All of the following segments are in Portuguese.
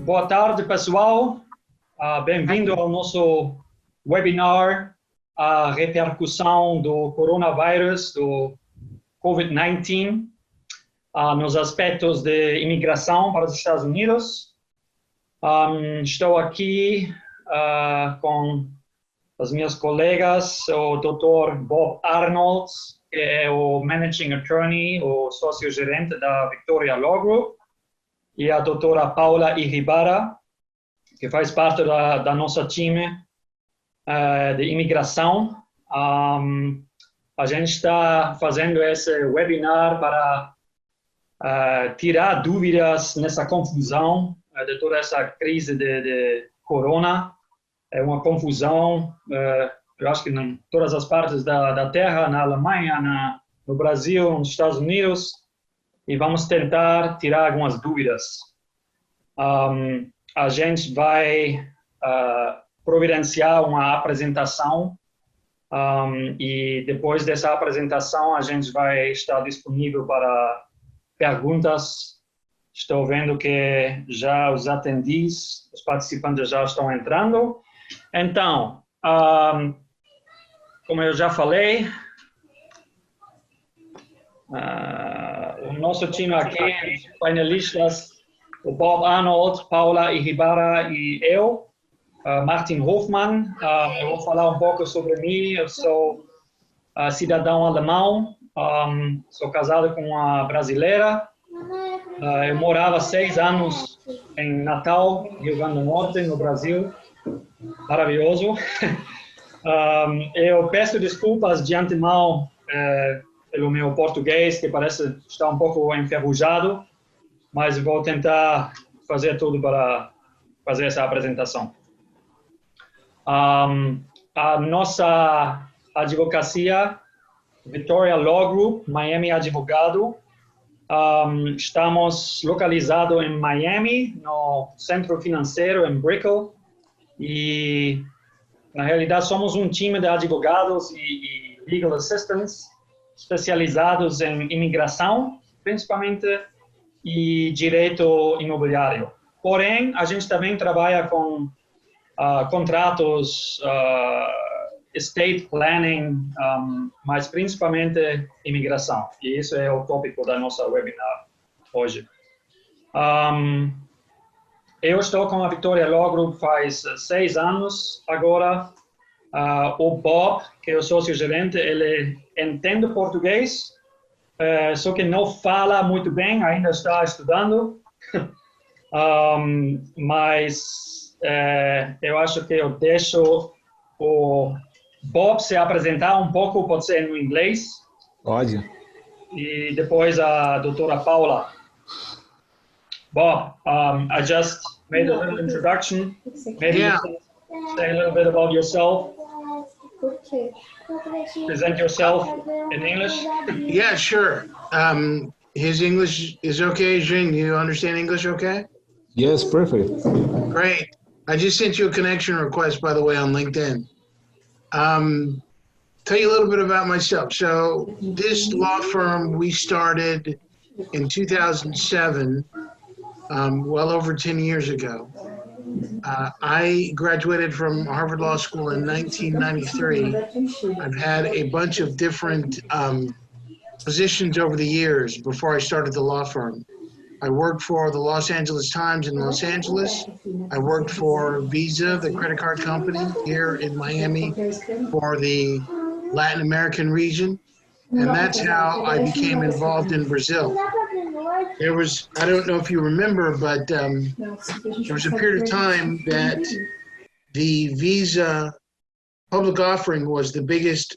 Boa tarde, pessoal. Bem-vindo ao nosso webinar, a repercussão do coronavírus, do COVID-19, nos aspectos de imigração para os Estados Unidos. Estou aqui com os meus colegas, o Dr. Bob Arnold, que é o Managing Attorney, o sócio-gerente da Victoria Law Group, e a doutora Paula Iribara, que faz parte da nossa time de imigração. A gente está fazendo esse webinar para tirar dúvidas nessa confusão de toda essa crise de corona. É uma confusão, eu acho que em todas as partes da Terra, na Alemanha, no Brasil, nos Estados Unidos, e vamos tentar tirar algumas dúvidas. A gente vai providenciar uma apresentação e depois dessa apresentação a gente vai estar disponível para perguntas. Estou vendo que já os atendis, os participantes já estão entrando. Então, como eu já falei, o nosso time aqui, os painelistas, o Bob Arnold, Paula Iribara e eu, Martin Hofmann. Eu vou falar um pouco sobre mim. Eu sou cidadão alemão, sou casado com uma brasileira. Eu morava 6 anos em Natal, Rio Grande do Norte, no Brasil. Maravilhoso. Eu peço desculpas de antemão pelo meu português, que parece estar um pouco enferrujado, mas vou tentar fazer tudo para fazer essa apresentação. A nossa advocacia, Victoria Law Group, Miami Advogado, estamos localizados em Miami, no centro financeiro, em Brickell, e na realidade somos um time de advogados e legal assistants especializados em imigração, principalmente, e direito imobiliário. Porém, a gente também trabalha com contratos, estate planning, mas principalmente imigração. E isso é o tópico da nossa webinar hoje. Eu estou com a Victoria Law Group faz 6 anos agora. O Bob, que é o sócio-gerente, ele entende português, só que não fala muito bem, ainda está estudando. Mas eu acho que eu deixo o Bob se apresentar um pouco, pode ser no inglês. Pode. E depois a doutora Paula. Bob, I just made a little introduction. Maybe you can say a little bit about yourself. Present yourself in English. Yeah, sure. His English is okay, Jing. You understand English okay? Yes, perfect. Great. I just sent you a connection request, by the way, on LinkedIn. Tell you a little bit about myself. So this law firm we started in 2007, well over 10 years ago. I graduated from Harvard Law School in 1993. I've had a bunch of different positions over the years before I started the law firm. I worked for the Los Angeles Times in Los Angeles. I worked for Visa, the credit card company here in Miami for the Latin American region. And that's how I became involved in Brazil. There was, I don't know if you remember, but there was a period of time that the Visa public offering was the biggest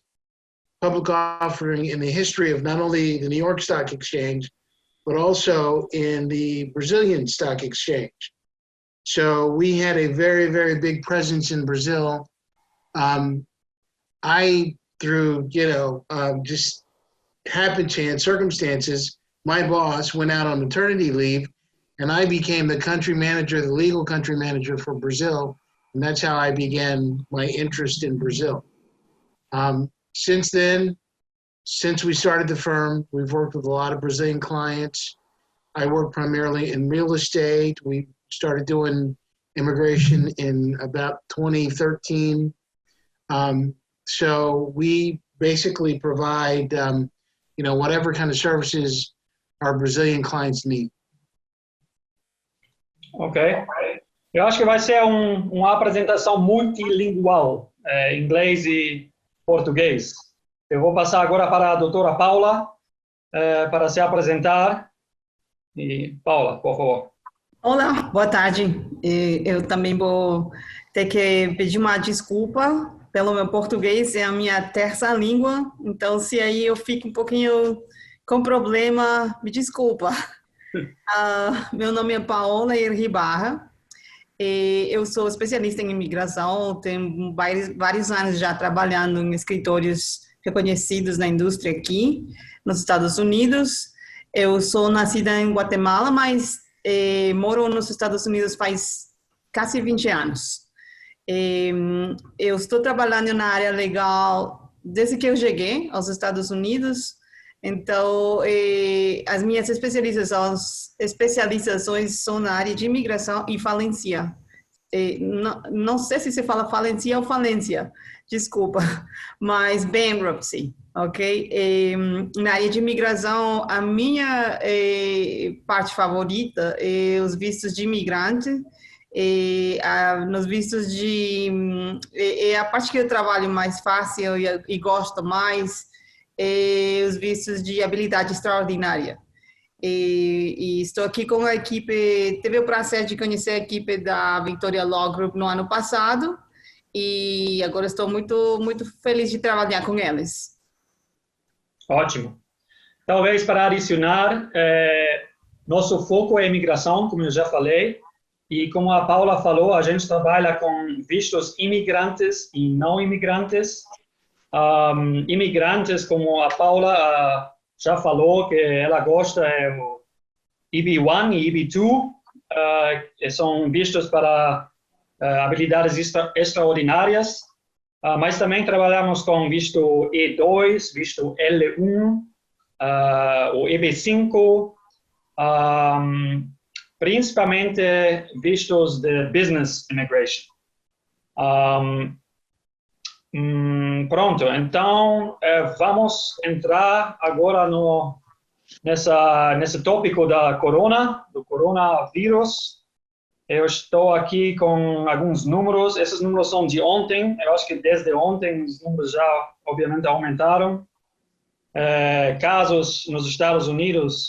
public offering in the history of not only the New York Stock Exchange, but also in the Brazilian Stock Exchange. So we had a very, very big presence in Brazil. I, through, just happen chance circumstances, my boss went out on maternity leave and I became the country manager, the legal country manager for Brazil. And that's how I began my interest in Brazil. Since then, since we started the firm, we've worked with a lot of Brazilian clients. I work primarily in real estate. We started doing immigration in about 2013. So we basically provide, whatever kind of services our Brazilian clients need. Ok. Eu acho que vai ser uma apresentação multilingual, inglês e português. Eu vou passar agora para a doutora Paula para se apresentar. E, Paula, por favor. Olá, boa tarde. Eu também vou ter que pedir uma desculpa pelo meu português, é a minha terça língua, então se aí eu fico um pouquinho com problema, me desculpa. Meu nome é Paola Irribarra, eu sou especialista em imigração, tenho vários anos já trabalhando em escritórios reconhecidos na indústria aqui, nos Estados Unidos. Eu sou nascida em Guatemala, mas moro nos Estados Unidos faz quase 20 anos. Eu estou trabalhando na área legal desde que eu cheguei aos Estados Unidos. Então, as minhas especializações são na área de imigração e falência. Não sei se você fala falência ou falência, desculpa, mas bankruptcy, ok? Na área de imigração, a minha parte favorita é os vistos de imigrante. Nos vistos de... É a parte que eu trabalho mais fácil e gosto mais. Os vistos de habilidade extraordinária. E estou aqui com a equipe, tive o prazer de conhecer a equipe da Victoria Law Group no ano passado e agora estou muito, muito feliz de trabalhar com eles. Ótimo. Talvez para adicionar, nosso foco é imigração, como eu já falei, e como a Paula falou, a gente trabalha com vistos imigrantes e não imigrantes. Imigrantes, como a Paula já falou, que ela gosta é o EB1 e EB2, que são vistos para habilidades extraordinárias, mas também trabalhamos com visto E2, visto L1, o EB5, principalmente vistos de business immigration. Pronto, então vamos entrar agora nesse tópico do coronavírus. Eu estou aqui com alguns números, esses números são de ontem, eu acho que desde ontem os números já obviamente aumentaram. Casos nos Estados Unidos,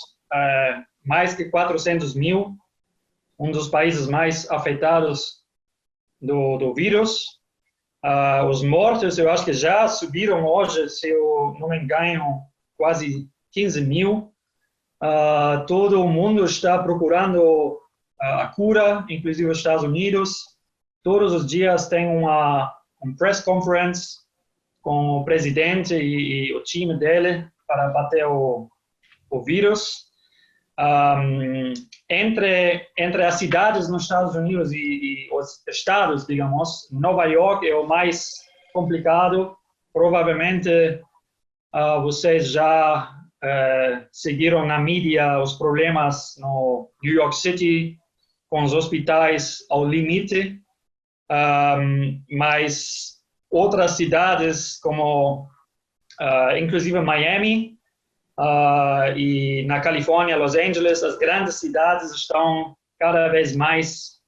mais que 400 mil, um dos países mais afetados do vírus. Os mortos, eu acho que já subiram hoje, se eu não me engano, quase 15 mil. Todo mundo está procurando a cura, inclusive os Estados Unidos. Todos os dias tem uma press conference com o presidente e o time dele para bater o vírus. Entre as cidades nos Estados Unidos e os estados, digamos, Nova York é o mais complicado. Provavelmente vocês já seguiram na mídia os problemas no New York City, com os hospitais ao limite, mas outras cidades como inclusive Miami, e na Califórnia, Los Angeles, as grandes cidades estão cada vez mais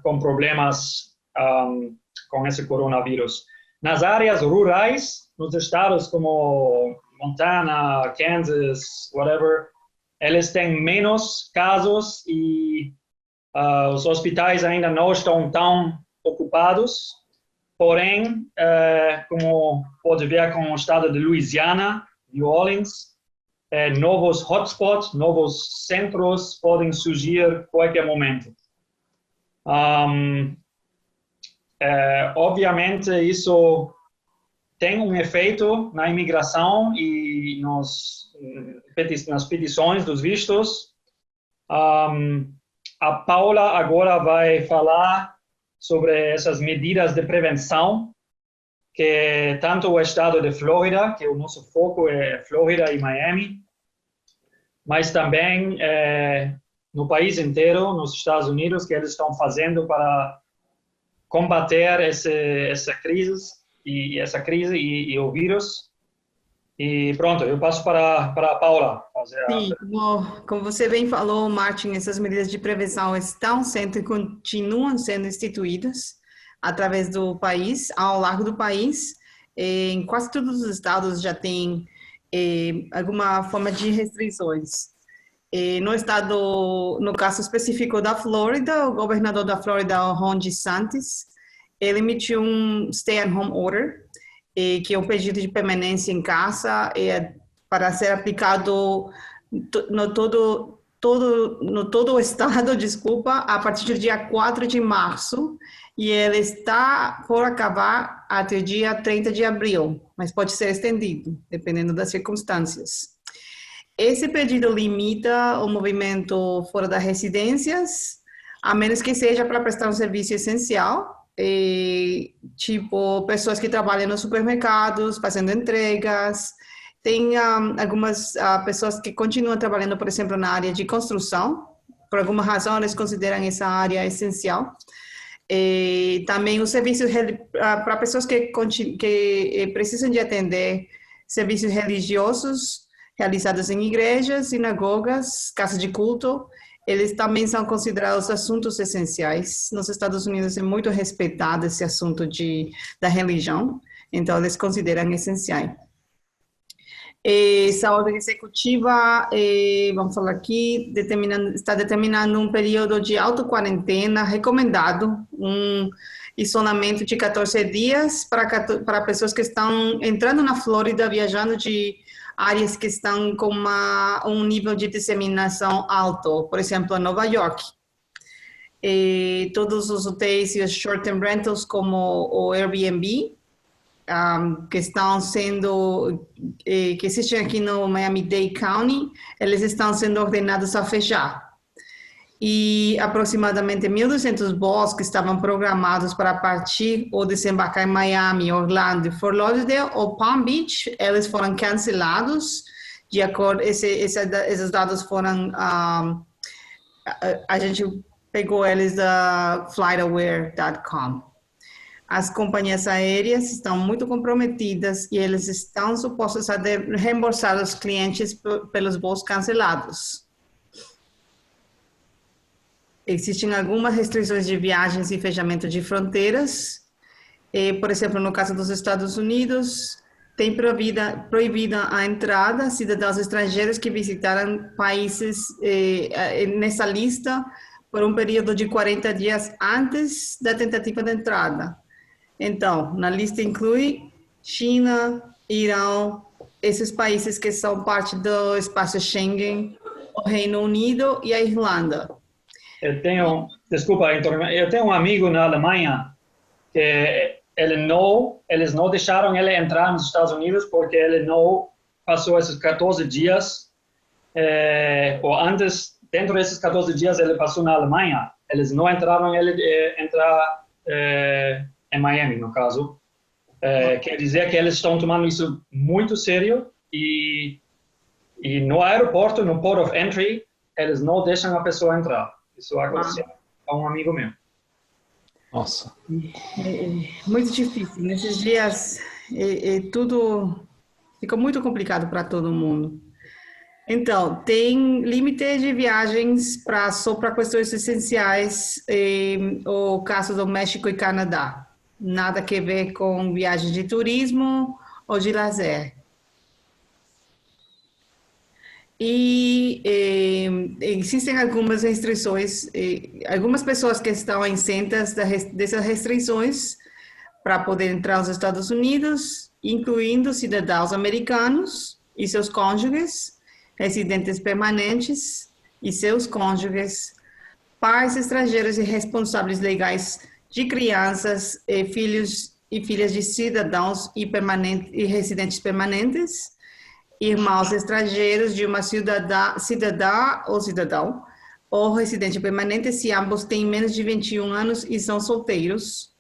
com problemas com esse coronavírus. Nas áreas rurais, nos estados como Montana, Kansas, whatever, eles têm menos casos e os hospitais ainda não estão tão ocupados. Porém, como pode ver com o estado de Louisiana, New Orleans, novos hotspots, novos centros podem surgir a qualquer momento. Obviamente, isso tem um efeito na imigração e nas petições dos vistos. A Paula agora vai falar sobre essas medidas de prevenção que tanto o estado de Flórida, que o nosso foco é Flórida e Miami, mas também no país inteiro, nos Estados Unidos, que eles estão fazendo para combater essa crise e o vírus. E pronto, eu passo para a Paula fazer Sim, como você bem falou, Martin, essas medidas de prevenção estão sendo e continuam sendo instituídas através do país, ao largo do país. Em quase todos os estados já tem alguma forma de restrições. No caso específico da Flórida, o governador da Flórida, Ron DeSantis, ele emitiu um stay-at-home order, que é um pedido de permanência em casa para ser aplicado no todo o estado, desculpa, a partir do dia 4 de março, e ele está por acabar até o dia 30 de abril, mas pode ser estendido, dependendo das circunstâncias. Esse pedido limita o movimento fora das residências, a menos que seja para prestar um serviço essencial, tipo pessoas que trabalham nos supermercados, fazendo entregas. Tem algumas pessoas que continuam trabalhando, por exemplo, na área de construção. Por alguma razão, eles consideram essa área essencial. Também os serviços para pessoas que precisam de atender serviços religiosos realizados em igrejas, sinagogas, casas de culto. Eles também são considerados assuntos essenciais. Nos Estados Unidos é muito respeitado esse assunto da religião, então eles consideram essenciais. Saúde executiva, vamos falar aqui, está determinando um período de auto-quarentena recomendado, um isolamento de 14 dias para pessoas que estão entrando na Flórida, viajando de áreas que estão com um nível de disseminação alto, por exemplo, Nova York. Todos os hotéis e os short-term rentals, como o Airbnb, que estão sendo, que existem aqui no Miami-Dade County, eles estão sendo ordenados a fechar. E aproximadamente 1.200 voos que estavam programados para partir ou desembarcar em Miami, Orlando, Fort Lauderdale ou Palm Beach, eles foram cancelados. De acordo, esses dados foram, a gente pegou eles da FlightAware.com. As companhias aéreas estão muito comprometidas e eles estão supostos a reembolsar os clientes pelos voos cancelados. Existem algumas restrições de viagens e fechamento de fronteiras. Por exemplo, no caso dos Estados Unidos, tem proibida a entrada de cidadãos estrangeiros que visitaram países nessa lista por um período de 40 dias antes da tentativa de entrada. Então, na lista inclui China, Irã, esses países que são parte do espaço Schengen, o Reino Unido e a Irlanda. Desculpa, eu tenho um amigo na Alemanha que eles não deixaram ele entrar nos Estados Unidos porque ele não passou esses 14 dias, ou antes, dentro desses 14 dias ele passou na Alemanha, eles não entraram ele entrar em Miami, no caso. Quer dizer que eles estão tomando isso muito sério e no aeroporto, no port of entry, eles não deixam a pessoa entrar. Isso aconteceu a um amigo meu. Nossa. Muito difícil. Nesses dias, tudo ficou muito complicado para todo mundo. Então, tem limite de viagens só para questões essenciais, o caso do México e Canadá. Nada a ver com viagens de turismo ou de lazer. E existem algumas restrições, algumas pessoas que estão isentas dessas restrições para poder entrar nos Estados Unidos, incluindo cidadãos americanos e seus cônjuges, residentes permanentes e seus cônjuges, pais estrangeiros e responsáveis legais de crianças, filhos e filhas de cidadãos e residentes permanentes, irmãos estrangeiros de uma cidadã ou cidadão, ou residente permanente, se ambos têm menos de 21 anos e são solteiros,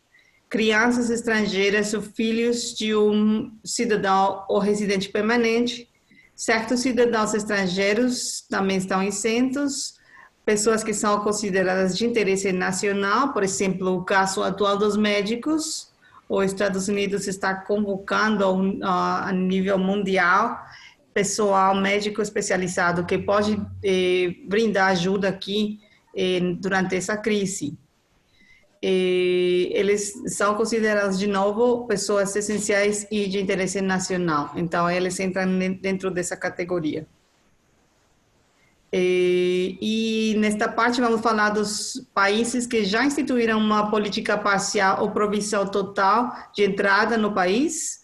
crianças estrangeiras ou filhos de um cidadão ou residente permanente, certos cidadãos estrangeiros também estão isentos, pessoas que são consideradas de interesse nacional, por exemplo, o caso atual dos médicos. Os Estados Unidos está convocando a nível mundial pessoal médico especializado que pode brindar ajuda aqui durante essa crise. Eles são considerados, de novo, pessoas essenciais e de interesse nacional. Então, eles entram dentro dessa categoria. E nesta parte vamos falar dos países que já instituíram uma política parcial ou proibição total de entrada no país.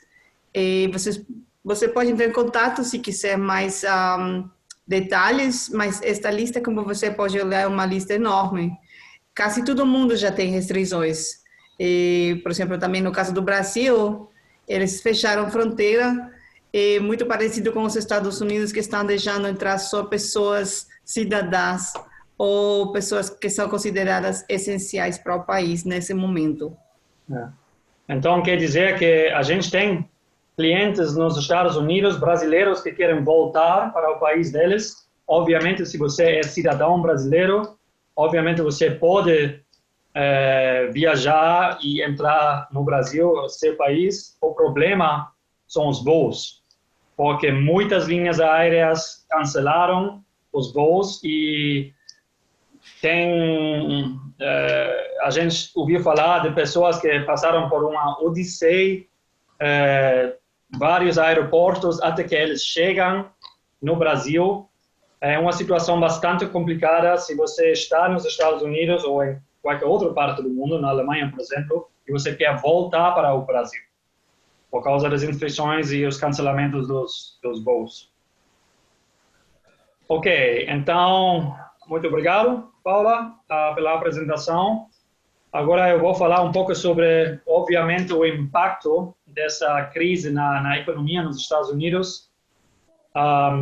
Você pode entrar em contato se quiser mais detalhes, mas esta lista, como você pode olhar, é uma lista enorme. Quase todo mundo já tem restrições. Por exemplo, também no caso do Brasil, eles fecharam fronteira, muito parecido com os Estados Unidos, que estão deixando entrar só pessoas cidadãs ou pessoas que são consideradas essenciais para o país nesse momento. Então, quer dizer que a gente tem clientes nos Estados Unidos, brasileiros, que querem voltar para o país deles. Obviamente, se você é cidadão brasileiro, obviamente você pode viajar e entrar no Brasil, seu país. O problema são os voos, porque muitas linhas aéreas cancelaram os voos e a gente ouviu falar de pessoas que passaram por uma odisseia, vários aeroportos até que eles chegam no Brasil. É uma situação bastante complicada se você está nos Estados Unidos ou em qualquer outra parte do mundo, na Alemanha, por exemplo, e você quer voltar para o Brasil, por causa das restrições e os cancelamentos dos voos. Ok, então, muito obrigado, Paula, pela apresentação. Agora eu vou falar um pouco sobre, obviamente, o impacto dessa crise na economia nos Estados Unidos.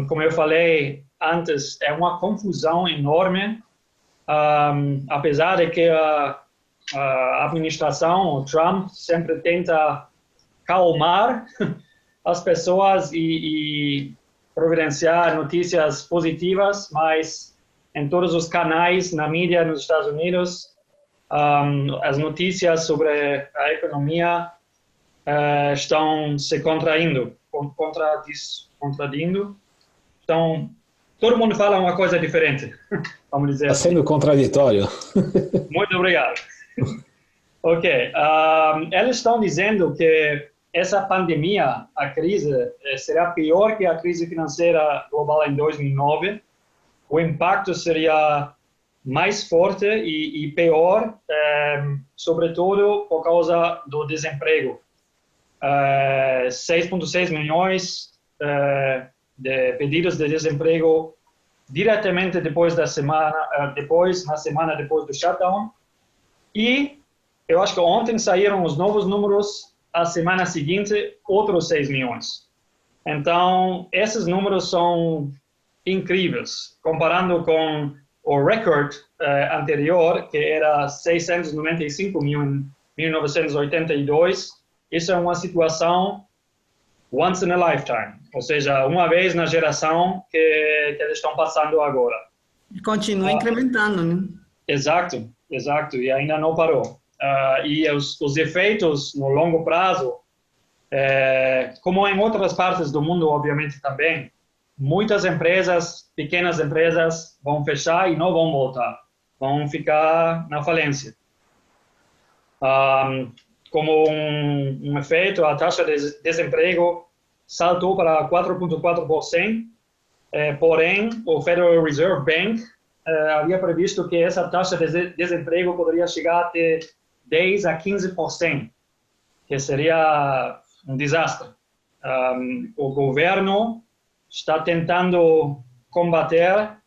Como eu falei antes, é uma confusão enorme, apesar de que a administração, o Trump, sempre tenta calmar as pessoas e providenciar notícias positivas, mas em todos os canais na mídia nos Estados Unidos, as notícias sobre a economia estão se contraindo. Então, todo mundo fala uma coisa diferente, vamos dizer assim. Está sendo contraditório. Muito obrigado. Ok, eles estão dizendo que essa pandemia, a crise, será pior que a crise financeira global em 2009. O impacto seria mais forte e pior, sobretudo por causa do desemprego. 6,6 milhões de pedidos de desemprego diretamente na semana depois do shutdown. E eu acho que ontem saíram os novos números, a semana seguinte, outros 6 milhões. Então, esses números são incríveis, comparando com o recorde anterior, que era 695 mil em 1982. Isso é uma situação once in a lifetime, ou seja, uma vez na geração que eles estão passando agora. Continua incrementando, né? Exato, e ainda não parou. E os efeitos no longo prazo, como em outras partes do mundo, obviamente também, muitas empresas, pequenas empresas, vão fechar e não vão voltar, vão ficar na falência. Como um efeito, a taxa de desemprego saltou para 4,4%, porém, o Federal Reserve Bank havia previsto que essa taxa de desemprego poderia chegar até 10 a 15%, que seria um desastre. O governo está tentando combater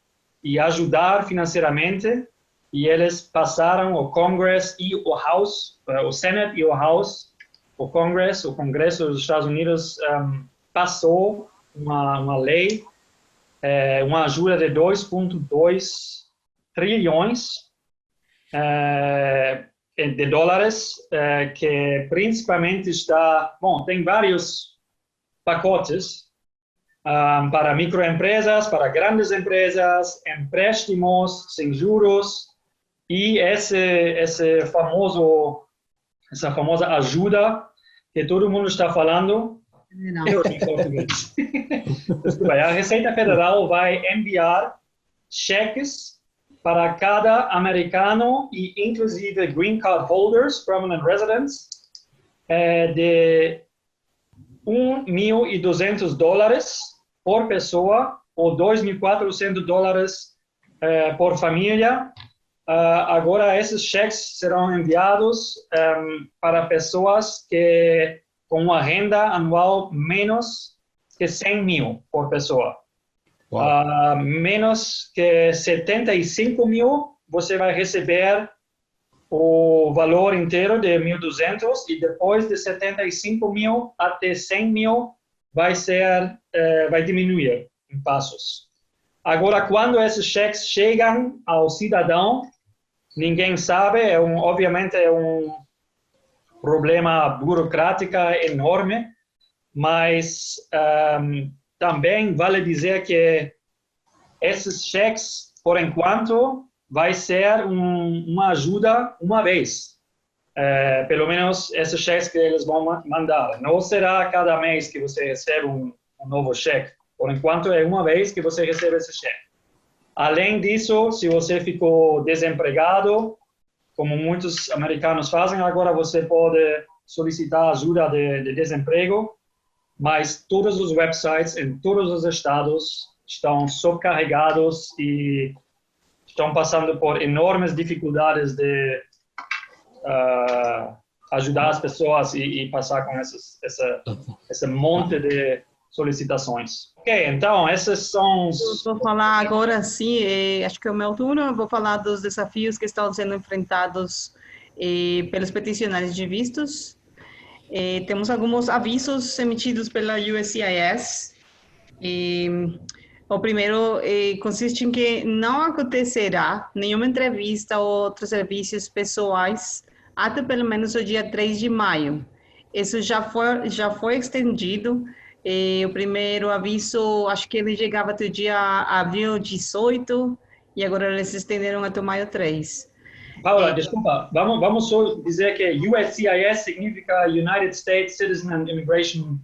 e ajudar financeiramente, e eles passaram o Congress e o House, o Senate e o House, o Congresso dos Estados Unidos passou uma lei, uma ajuda de 2,2 trilhões de dólares, que principalmente está, tem vários pacotes, para microempresas, para grandes empresas, empréstimos sem juros e essa famosa ajuda que todo mundo está falando. Não. Eu em português. Desculpa, a Receita Federal vai enviar cheques para cada americano e inclusive green card holders, permanent residents, de $1.200 por pessoa ou $2.400 por família. Agora, esses cheques serão enviados para pessoas que com uma renda anual menos que 100 mil por pessoa. Menos que 75 mil, você vai receber o valor inteiro de 1.200 e depois de 75 mil até 100 mil vai diminuir em passos. Agora, quando esses cheques chegam ao cidadão, ninguém sabe, obviamente é um problema burocrático enorme, mas também vale dizer que esses cheques, por enquanto, vai ser uma ajuda uma vez. Pelo menos esses cheques que eles vão mandar. Não será cada mês que você recebe um novo cheque. Por enquanto, é uma vez que você recebe esse cheque. Além disso, se você ficou desempregado, como muitos americanos fazem, agora você pode solicitar ajuda de desemprego, mas todos os websites em todos os estados estão sobrecarregados e estão passando por enormes dificuldades de ajudar as pessoas e passar com esse monte de solicitações. Ok, então, esses são os... Vou falar agora, sim, acho que é o meu turno, vou falar dos desafios que estão sendo enfrentados pelos peticionários de vistos. Temos alguns avisos emitidos pela USCIS. O primeiro consiste em que não acontecerá nenhuma entrevista ou outros serviços pessoais até pelo menos o dia 3 de maio. Isso já foi estendido. O primeiro aviso, acho que ele chegava até o dia abril 18, e agora eles estenderam até maio 3. Paula, desculpa, vamos só dizer que USCIS significa United States Citizen and Immigration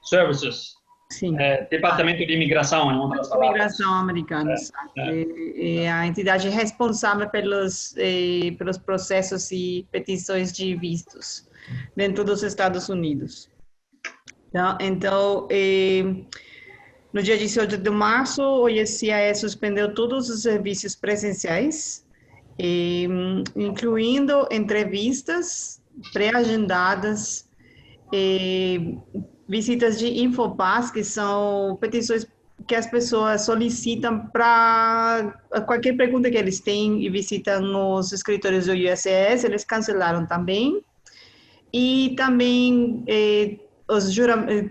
Services. Sim. Departamento de Imigração, em outras palavras. Imigração americana. É a entidade responsável pelos processos e petições de vistos dentro dos Estados Unidos. Então, no dia 18 de março, o USCIS suspendeu todos os serviços presenciais, incluindo entrevistas pré-agendadas, visitas de Infopass, que são petições que as pessoas solicitam para qualquer pergunta que eles têm e visitam os escritórios do USCIS, eles cancelaram também. E também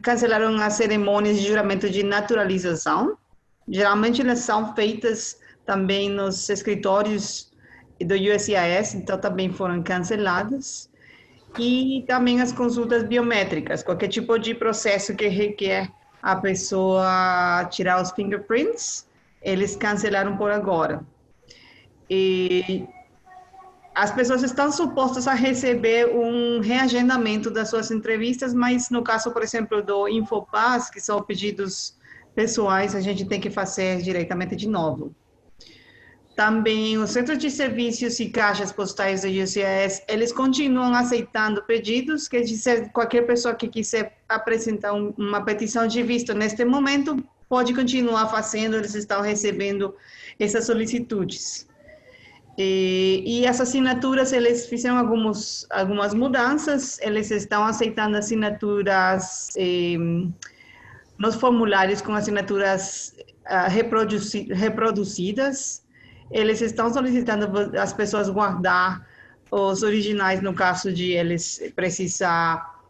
cancelaram as cerimônias de juramento de naturalização. Geralmente elas são feitas também nos escritórios do USCIS, então também foram canceladas. E também as consultas biométricas, qualquer tipo de processo que requer a pessoa tirar os fingerprints, eles cancelaram por agora. E as pessoas estão supostas a receber um reagendamento das suas entrevistas, mas no caso, por exemplo, do Infopass, que são pedidos pessoais, a gente tem que fazer diretamente de novo. Também os centros de serviços e caixas postais do USCIS, eles continuam aceitando pedidos, quer dizer, qualquer pessoa que quiser apresentar uma petição de visto neste momento, pode continuar fazendo, eles estão recebendo essas solicitudes. E as assinaturas, eles fizeram algumas mudanças, eles estão aceitando assinaturas nos formulários com assinaturas reproduzidas. Eles estão solicitando as pessoas guardar os originais no caso de eles precisar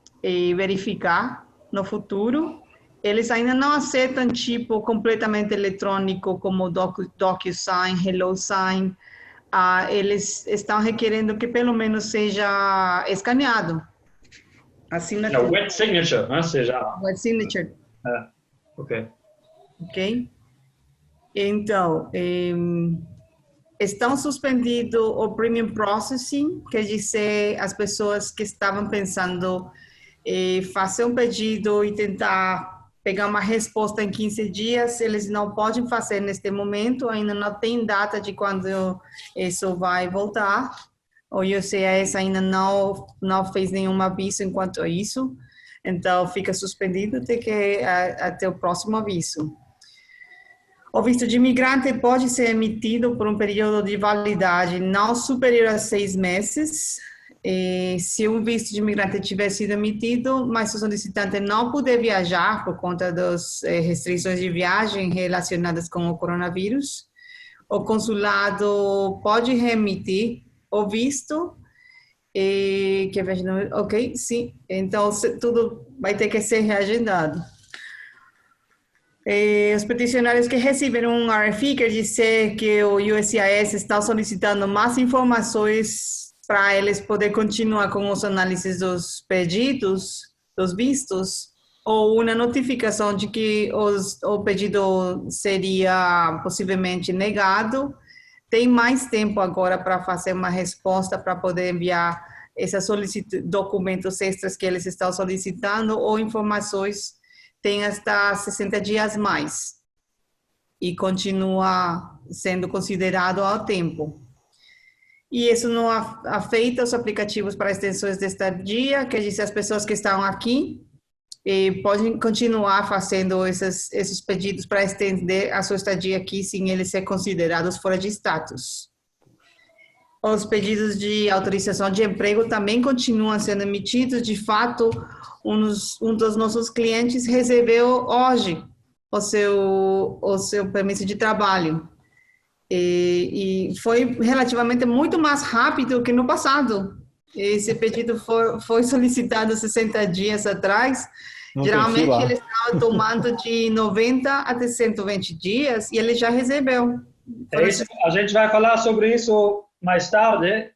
verificar no futuro. Eles ainda não aceitam tipo completamente eletrônico como DocuSign, HelloSign. Eles estão requerendo que pelo menos seja escaneado. Assinatura. Wet signature, né? Seja... Wet signature. Ok. ok? Então, estão suspendido o premium processing, quer dizer, as pessoas que estavam pensando fazer um pedido e tentar pegar uma resposta em 15 dias, eles não podem fazer neste momento, ainda não tem data de quando isso vai voltar. O USCIS ainda não fez nenhum aviso enquanto a isso, então fica suspendido até o próximo aviso. O visto de imigrante pode ser emitido por um período de validade não superior a 6 meses. Se um visto de imigrante tiver sido emitido, mas o solicitante não puder viajar por conta das restrições de viagem relacionadas com o coronavírus, o consulado pode reemitir o visto. Ok, sim. Então, tudo vai ter que ser reagendado. Os peticionários que receberam um RFI quer dizer que o USCIS está solicitando mais informações para eles poder continuar com os análises dos pedidos, dos vistos, ou uma notificação de que o pedido seria possivelmente negado. Tem mais tempo agora para fazer uma resposta para poder enviar esses documentos extras que eles estão solicitando ou informações. Tem hasta 60 dias mais e continua sendo considerado ao tempo. E isso não afeta os aplicativos para extensões de estadia, quer dizer, as pessoas que estão aqui podem continuar fazendo esses pedidos para estender a sua estadia aqui sem eles ser considerados fora de status. Os pedidos de autorização de emprego também continuam sendo emitidos. De fato, um dos nossos clientes recebeu hoje o seu permisso de trabalho. E foi relativamente muito mais rápido que no passado. Esse pedido foi solicitado 60 dias atrás. Não Geralmente ele estava tomando de 90 até 120 dias e ele já recebeu. Isso, a gente vai falar sobre isso mais tarde.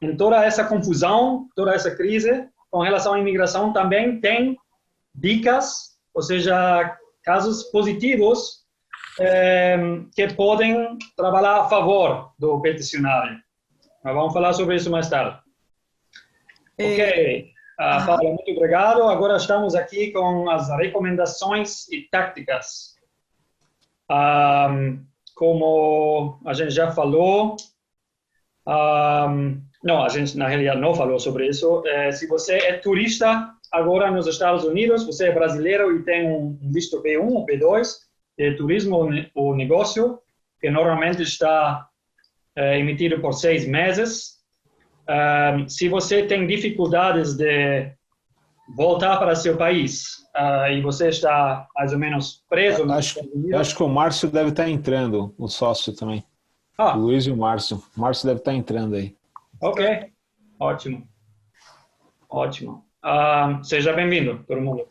Em toda essa confusão, toda essa crise com relação à imigração, também tem dicas, ou seja, casos positivos que podem trabalhar a favor do peticionário. Mas vamos falar sobre isso mais tarde. Ok, Paula, muito obrigado. Agora estamos aqui com as recomendações e táticas. Como a gente já falou, não, a gente na realidade não falou sobre isso. Se você é turista agora nos Estados Unidos, você é brasileiro e tem um visto B1 ou B2, de turismo ou negócio, que normalmente está emitido por 6 meses. Se você tem dificuldades de voltar para seu país e você está mais ou menos preso nos Estados Unidos... Eu acho que o Márcio deve estar entrando, o sócio também. O Luiz e o Márcio. O Márcio deve estar entrando aí. Ok, ótimo. Ótimo. Seja bem-vindo, todo mundo.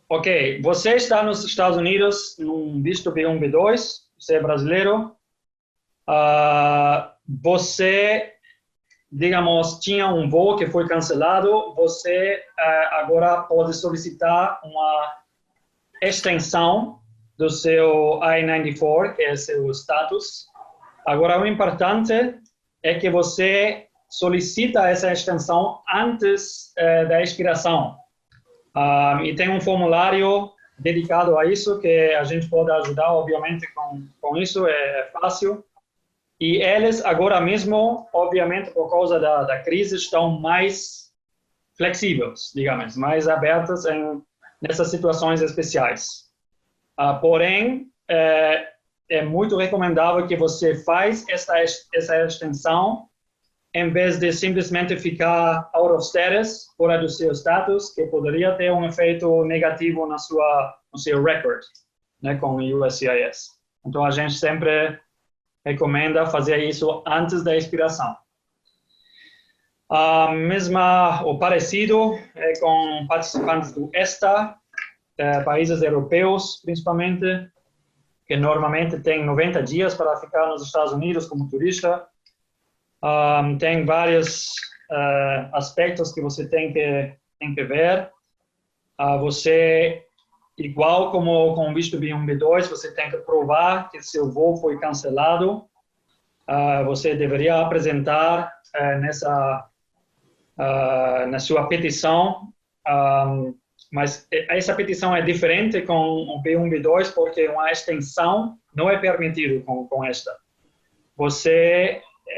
Ok, você está nos Estados Unidos num visto B1, B2, você é brasileiro, você, digamos, tinha um voo que foi cancelado, você agora pode solicitar uma extensão do seu I-94, que é seu status. Agora, o importante é que você solicita essa extensão antes da expiração. E tem um formulário dedicado a isso, que a gente pode ajudar, obviamente, com isso, é fácil. E eles, agora mesmo, obviamente, por causa da crise, estão mais flexíveis, digamos, mais abertos nessas situações especiais. Porém, é muito recomendável que você faça essa extensão em vez de simplesmente ficar out of status, fora do seu status, que poderia ter um efeito negativo no seu record, né, com o USCIS. Então, a gente sempre recomenda fazer isso antes da expiração. O parecido com participantes do ESTA, países europeus, principalmente, que normalmente têm 90 dias para ficar nos Estados Unidos como turista. Tem vários aspectos que você tem que ver. você, igual como com o visto B1, B2, você tem que provar que seu voo foi cancelado. Você deveria apresentar na sua petição, mas essa petição é diferente com o B1, B2, porque uma extensão não é permitido com esta.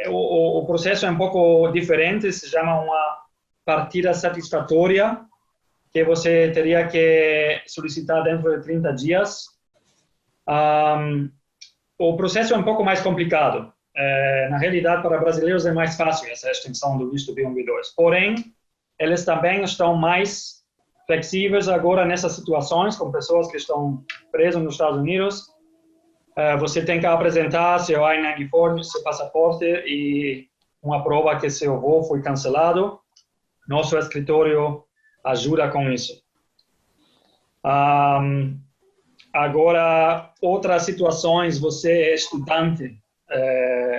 O processo é um pouco diferente, se chama uma partida satisfatória, que você teria que solicitar dentro de 30 dias. O processo é um pouco mais complicado. Na realidade, para brasileiros é mais fácil essa extensão do visto B1, B2. Porém, eles também estão mais flexíveis agora nessas situações, com pessoas que estão presas nos Estados Unidos. Você tem que apresentar seu I-94, seu passaporte e uma prova que seu voo foi cancelado. Nosso escritório ajuda com isso. Agora, outras situações, você é estudante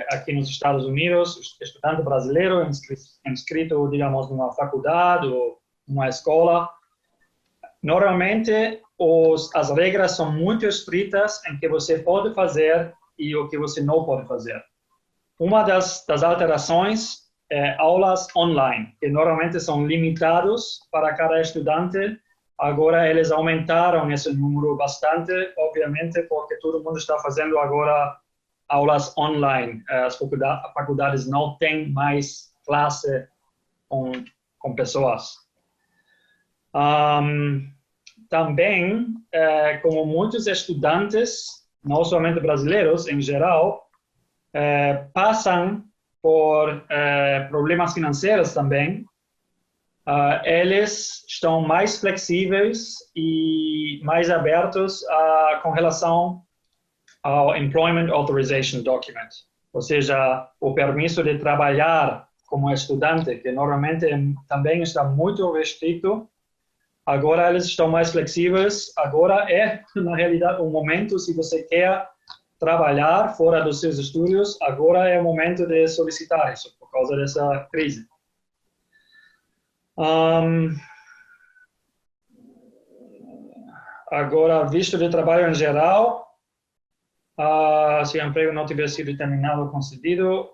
aqui nos Estados Unidos, estudante brasileiro, inscrito, digamos, numa faculdade ou numa escola. Normalmente, as regras são muito estritas em que você pode fazer e o que você não pode fazer. Uma das alterações é aulas online, que normalmente são limitados para cada estudante. Agora, eles aumentaram esse número bastante, obviamente, porque todo mundo está fazendo agora aulas online. As faculdades não têm mais classe com pessoas. Também, como muitos estudantes, não somente brasileiros, em geral, passam por problemas financeiros também, eles estão mais flexíveis e mais abertos com relação ao Employment Authorization Document, ou seja, o permisso de trabalhar como estudante, que normalmente também está muito restrito. Agora eles estão mais flexíveis. Agora na realidade, o momento, se você quer trabalhar fora dos seus estudos, agora é o momento de solicitar isso, por causa dessa crise. Agora, visto de trabalho em geral, se o emprego não tiver sido terminado ou concedido,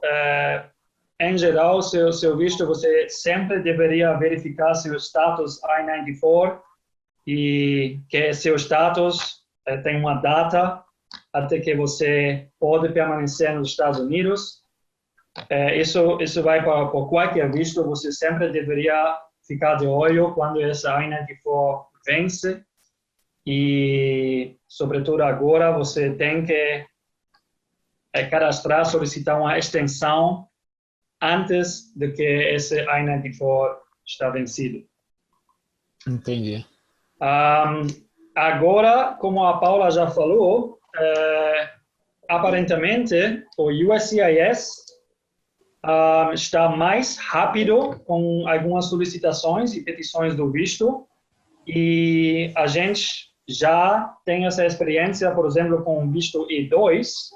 em geral, seu visto, você sempre deveria verificar seu status I-94 e que seu status tem uma data até que você pode permanecer nos Estados Unidos. Isso vai para qualquer visto, você sempre deveria ficar de olho quando essa I-94 vence. E, sobretudo agora, você tem que cadastrar, solicitar uma extensão antes de que esse I-94 está vencido. Entendi. Agora, como a Paula já falou, aparentemente o USCIS está mais rápido com algumas solicitações e petições do visto, e a gente já tem essa experiência, por exemplo, com o visto E2,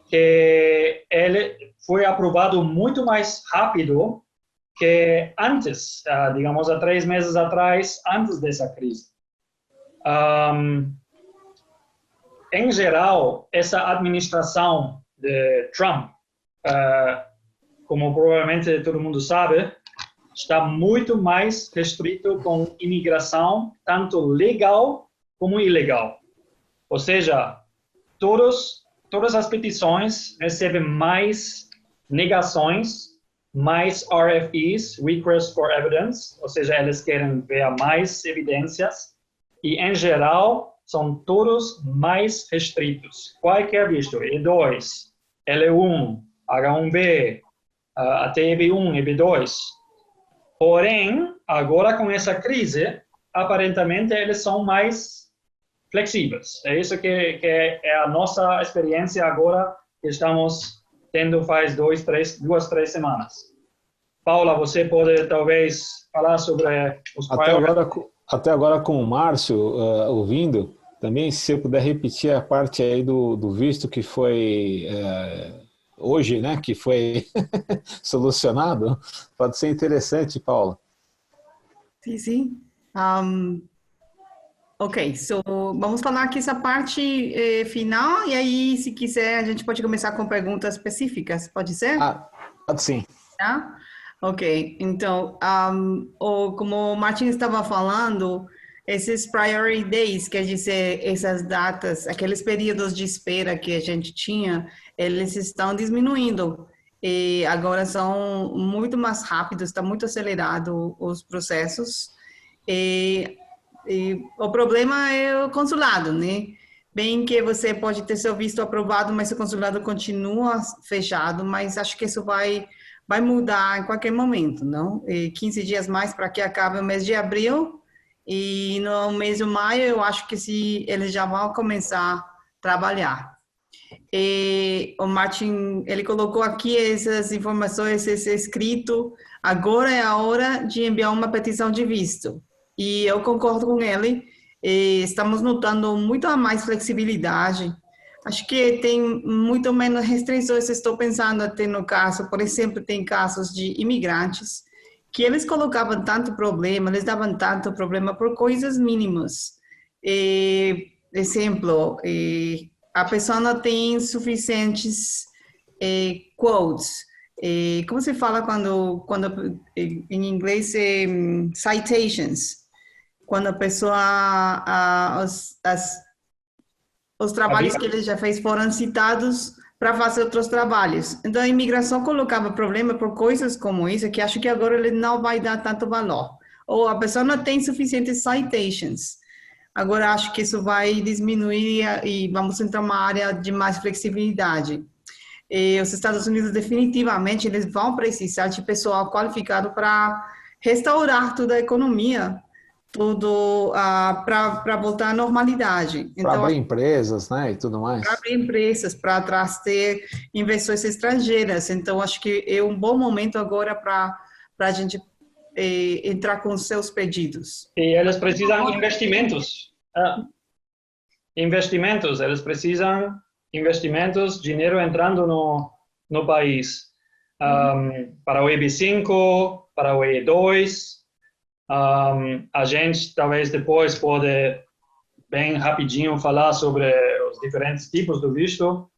que ele foi aprovado muito mais rápido que antes, digamos, há 3 meses atrás, antes dessa crise. Em geral, essa administração de Trump, como provavelmente todo mundo sabe, está muito mais restrito com imigração, tanto legal como ilegal. Ou seja, todas as petições recebem mais negações, mais RFEs, Request for Evidence, ou seja, eles querem ver mais evidências, e em geral são todos mais restritos. Qualquer visto, E2, L1, H1B, até EB1, EB2. Porém, agora com essa crise, aparentemente eles são mais flexíveis. É isso que é a nossa experiência agora que estamos tendo faz 2, 3 semanas. Paula, você pode talvez falar sobre os Até agora com o Márcio ouvindo, também se você puder repetir a parte aí do visto que foi hoje, né, que foi solucionado, pode ser interessante, Paula. Sim, sim. Ok, vamos falar aqui essa parte final, e aí, se quiser, a gente pode começar com perguntas específicas, pode ser? Sim. Tá? Ok, então, como o Martin estava falando, esses priority days, quer dizer, essas datas, aqueles períodos de espera que a gente tinha, eles estão diminuindo. E agora são muito mais rápidos, está muito acelerado os processos. E o problema é o consulado, né? Bem que você pode ter seu visto aprovado, mas o consulado continua fechado, mas acho que isso vai mudar em qualquer momento, não? 15 dias mais para que acabe o mês de abril, e no mês de maio eu acho que se eles já vão começar a trabalhar. E o Martin, ele colocou aqui essas informações, esse escrito, agora é a hora de enviar uma petição de visto. E eu concordo com ele, e estamos notando muito mais flexibilidade. Acho que tem muito menos restrições. Estou pensando até no caso, por exemplo, tem casos de imigrantes que eles colocavam tanto problema, eles davam tanto problema por coisas mínimas. Exemplo, a pessoa não tem suficientes quotes. Como se fala quando em inglês citations, quando a pessoa os trabalhos que ele já fez foram citados para fazer outros trabalhos. Então, a imigração colocava problema por coisas como isso, que acho que agora ele não vai dar tanto valor. Ou a pessoa não tem suficientes citations. Agora, acho que isso vai diminuir e vamos entrar numa área de mais flexibilidade. E os Estados Unidos, definitivamente, eles vão precisar de pessoal qualificado para restaurar toda a economia, tudo para voltar à normalidade. Para abrir empresas, né, e tudo mais. Para abrir empresas, para trazer investições estrangeiras. Então, acho que é um bom momento agora para a gente entrar com seus pedidos. E eles precisam investimentos. Eles precisam investimentos, dinheiro entrando no país. Para o EB5, para o EB2. A gente talvez depois pode bem rapidinho falar sobre os diferentes tipos do visto.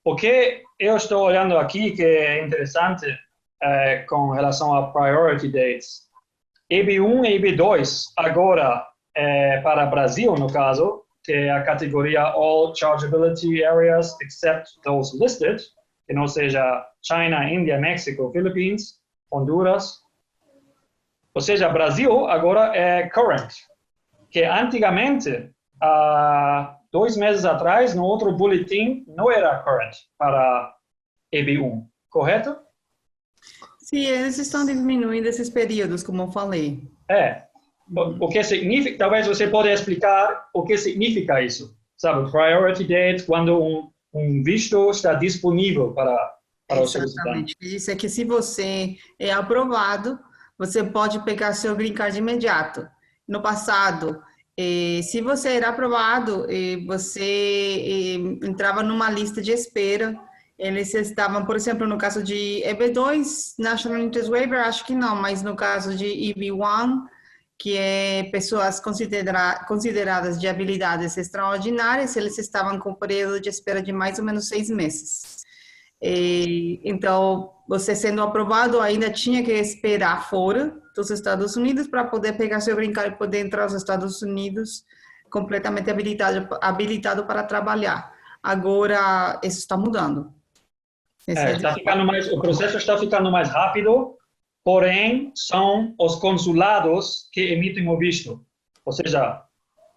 O que eu estou olhando aqui que é interessante com relação a priority dates. EB1 e EB2 agora para Brasil, no caso, que é a categoria All Chargeability Areas except those listed, que não seja China, Índia, México, Philippines, Honduras. Ou seja, Brasil agora é current, que antigamente, 2 meses atrás, no outro boletim, não era current para EB1, correto? Sim, eles estão diminuindo esses períodos, como eu falei. O que significa, talvez você possa explicar o que significa isso, sabe? Priority date, quando um visto está disponível para o solicitante. Exatamente. Isso é que se você é aprovado, você pode pegar seu green card de imediato. No passado, se você era aprovado, você entrava numa lista de espera. Eles estavam, por exemplo, no caso de EB2, National Interest Waiver, acho que não, mas no caso de EB1, que é pessoas consideradas de habilidades extraordinárias, eles estavam com um período de espera de mais ou menos 6 meses. Então, você sendo aprovado, ainda tinha que esperar fora dos Estados Unidos para poder pegar seu green card e poder entrar nos Estados Unidos completamente habilitado para trabalhar. Agora, isso está mudando. O processo está ficando mais rápido, porém, são os consulados que emitem o visto. Ou seja,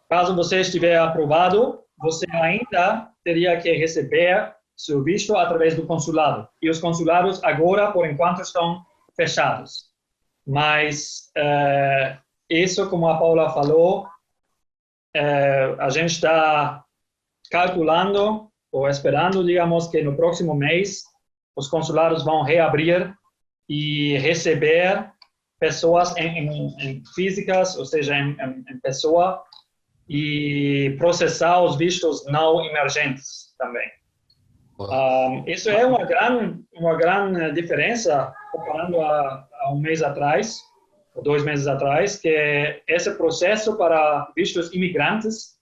caso você estiver aprovado, você ainda teria que receber seu visto através do consulado. E os consulados agora, por enquanto, estão fechados. Mas isso, como a Paula falou, a gente está calculando ou esperando, digamos, que no próximo mês os consulados vão reabrir e receber pessoas em físicas, ou seja, em pessoa, e processar os vistos não emergentes também. Isso é uma grande diferença comparando a um mês atrás. 2 meses atrás, que esse processo para vistos imigrantes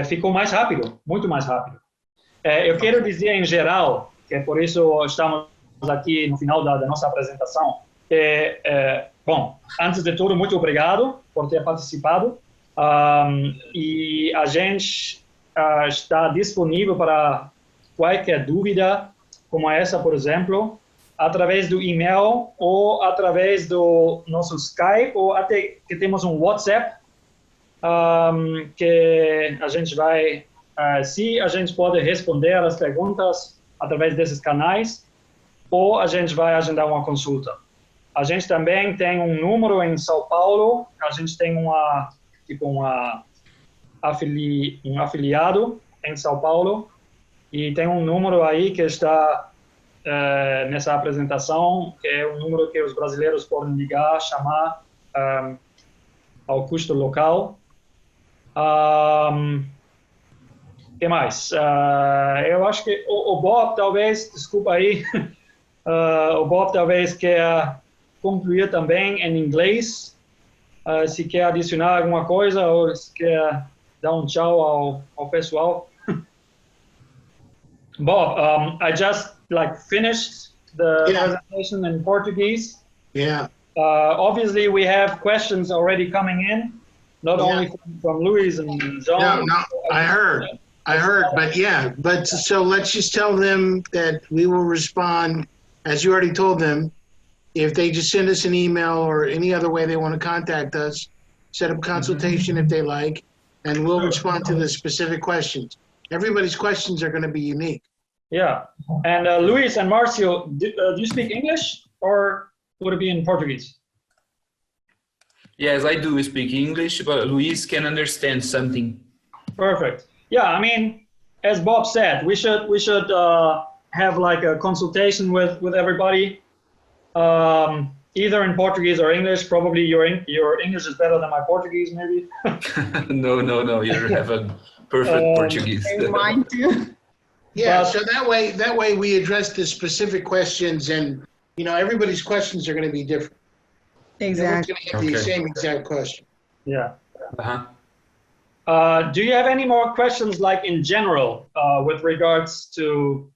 ficou mais rápido, muito mais rápido. Eu quero dizer em geral, que é por isso estamos aqui no final da nossa apresentação, bom, antes de tudo, muito obrigado por ter participado, e a gente está disponível para qualquer dúvida, como essa, por exemplo, através do e-mail ou através do nosso Skype, ou até que temos um WhatsApp, que a gente vai, se a gente pode responder as perguntas através desses canais, ou a gente vai agendar uma consulta. A gente também tem um número em São Paulo, a gente tem um afiliado em São Paulo, e tem um número aí que está nessa apresentação, que é um número que os brasileiros podem ligar, chamar ao custo local. Que mais? Eu acho que o Bob talvez, desculpa aí, o Bob talvez quer concluir também em inglês, se quer adicionar alguma coisa ou se quer dar um tchau ao pessoal. Bob, I just finished the presentation in Portuguese. Yeah. Obviously, we have questions already coming in, not only from Luis and John. No, I heard, but so let's just tell them that we will respond, as you already told them, if they just send us an email or any other way they want to contact us, set up consultation if they like, and we'll respond to the specific questions. Everybody's questions are going to be unique. Yeah, and Luis and Marcio, do you speak English or would it be in Portuguese? Yes, I do speak English, but Luis can understand something. Perfect. Yeah, I mean, as Bob said, we should have like a consultation with everybody, either in Portuguese or English. Probably your English is better than my Portuguese, maybe. No, you have a perfect Portuguese. Mine too. Yeah, so that way we address the specific questions, and everybody's questions are going to be different. Exactly. We're going to get the same exact question. Yeah. Uh-huh. Do you have any more questions, like in general, with regards to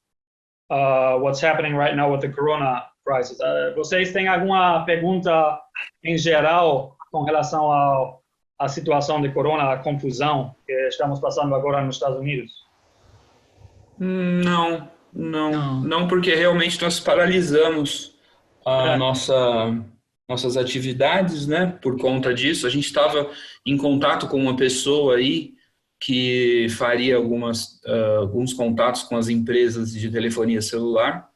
what's happening right now with the Corona crisis? Vocês têm alguma pergunta em geral com relação à situação de Corona, a confusão que estamos passando agora nos Estados Unidos? Não, porque realmente nós paralisamos nossas atividades, né? Por conta disso, a gente estava em contato com uma pessoa aí que faria alguns contatos com as empresas de telefonia celular,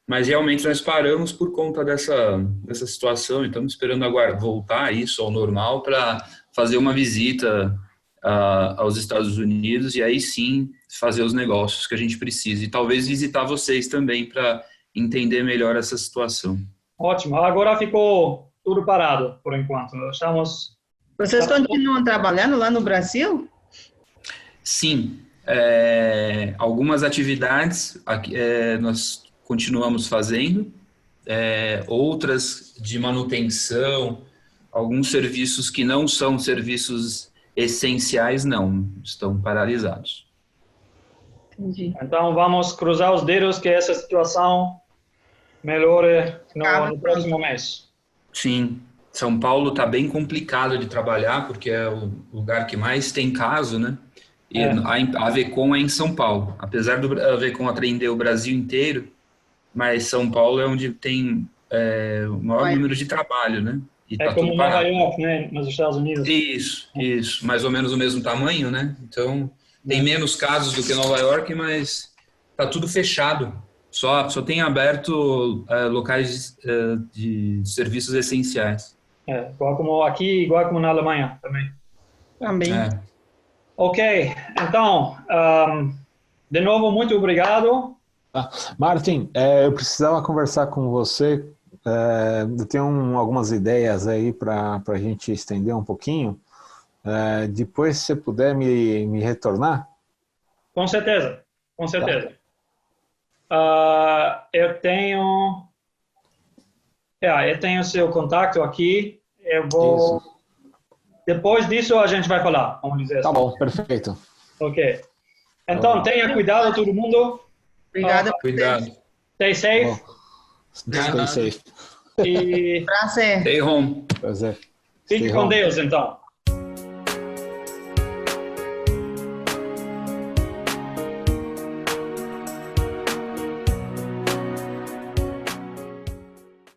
mas realmente nós paramos por conta dessa situação e estamos esperando agora voltar isso ao normal para fazer uma visita aos Estados Unidos e aí sim fazer os negócios que a gente precisa e talvez visitar vocês também para entender melhor essa situação. Ótimo, agora ficou tudo parado por enquanto. Vocês continuam trabalhando lá no Brasil? Sim, algumas atividades nós continuamos fazendo, outras de manutenção, alguns serviços que não são serviços essenciais não, estão paralisados. Entendi. Então vamos cruzar os dedos que essa situação melhore no próximo mês. Sim, São Paulo está bem complicado de trabalhar porque é o lugar que mais tem caso, né? E a Avecon é em São Paulo, apesar do Avecon atender o Brasil inteiro, mas São Paulo é onde tem o maior número de trabalho, né? E tá como tudo Nova parado. York, né, nos Estados Unidos. Isso, mais ou menos o mesmo tamanho, né? Então, tem menos casos do que Nova York, mas tá tudo fechado. Só tem aberto locais de serviços essenciais. Igual como aqui, igual como na Alemanha também. Também. Ok, então, de novo, muito obrigado. Martin, eu precisava conversar com você. Eu tenho algumas ideias aí para a gente estender um pouquinho. Depois, se você puder me retornar? Com certeza, com certeza. Eu tenho Eu tenho seu contato aqui. Eu vou... Isso. Depois disso a gente vai falar, vamos dizer Tá assim. bom, perfeito. Ok. Então, tenha cuidado todo mundo. Obrigada. Cuidado. Stay safe. Bom, stay safe. E Prazer. Stay home. Prazer. fique Stay com home. Deus, então.